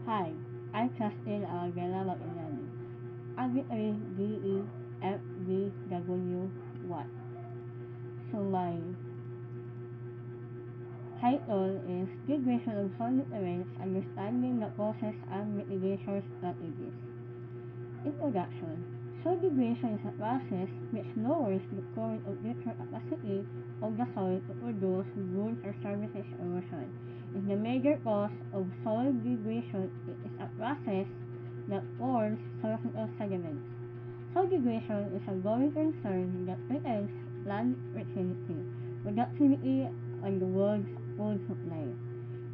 Hi, I'm Justin Alvela Makinani. Arbitrary DEFVW1. So my title is Degradation of Solid Events, Understanding the Process and Mitigation Strategies. Introduction. Soil degradation is a process which lowers the current of future capacity of the soil to produce goods or services erosion. Is the major cause of soil degradation. It is a process that forms horizontal sediments. Soil degradation is a growing concern that threatens land fertility, productivity, and the world's food supply.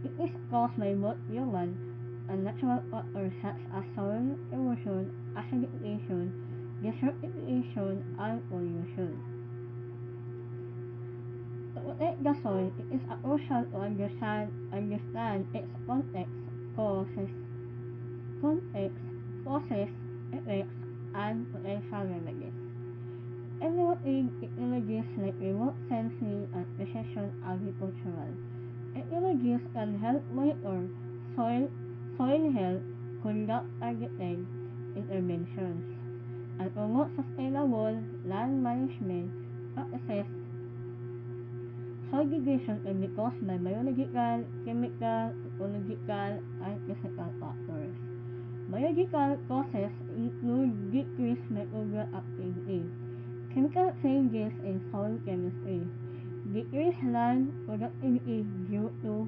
It is caused by both human and natural factors such as soil erosion, acidification, desertification, and pollution. To protect the soil, it is crucial to understand its context, causes, effects, and potential remedies. Innovative technologies like remote sensing and precision agricultural technologies can help monitor soil, soil health, conduct targeted interventions, and promote sustainable land management practices. Soil degradation can be caused by biological, chemical, ecological, and physical factors. Biological causes include decreased microbial activity, chemical changes in soil chemistry, decreased land productivity due to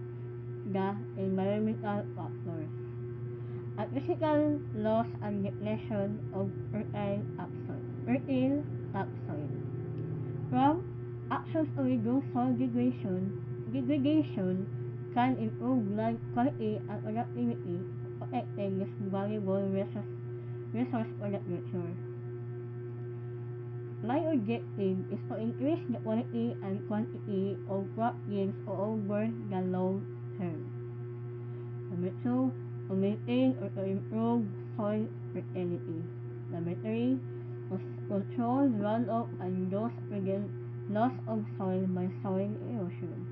the environmental factors, and physical loss and depletion of fertile topsoil. From actions to reduce soil degradation can improve land quality and productivity, protecting this valuable resource for the future. My objective is to increase the quality and quantity of crop yields over the long term. Number 2, to maintain or to improve soil fertility. Number 3, to control runoff and thus prevent loss of soil by soil erosion.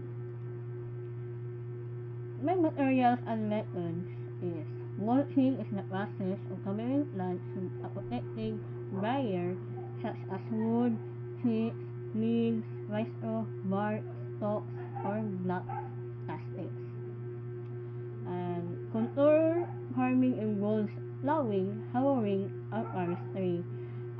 My materials and methods is mulching is the process of covering plants with a protective barrier such as wood, twigs, leaves, rice straw, bark, stalks, or black plastics. And contour farming involves plowing, harrowing, or forestry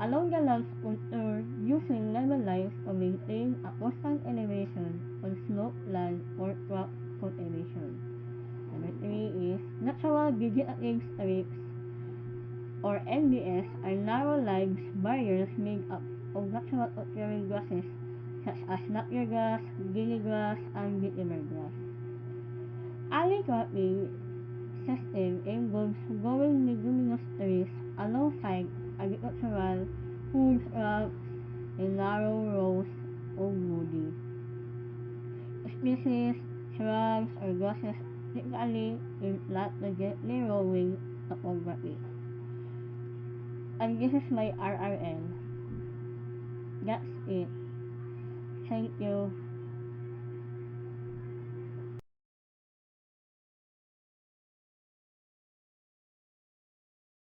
along the land's contour using level lines to maintain a constant elevation on slope land for crop cultivation. Number 3 is natural vegetative strips or NVS are narrow leaves barriers made up of natural occurring grasses such as napier grass, gilly grass, and vetiver grass. Alley cropping system involves growing leguminous trees alongside agricultural food crops in narrow rows of woody species, shrubs, or grasses typically in flat to gently rolling topography. And this is my RRL. That's it. Thank you.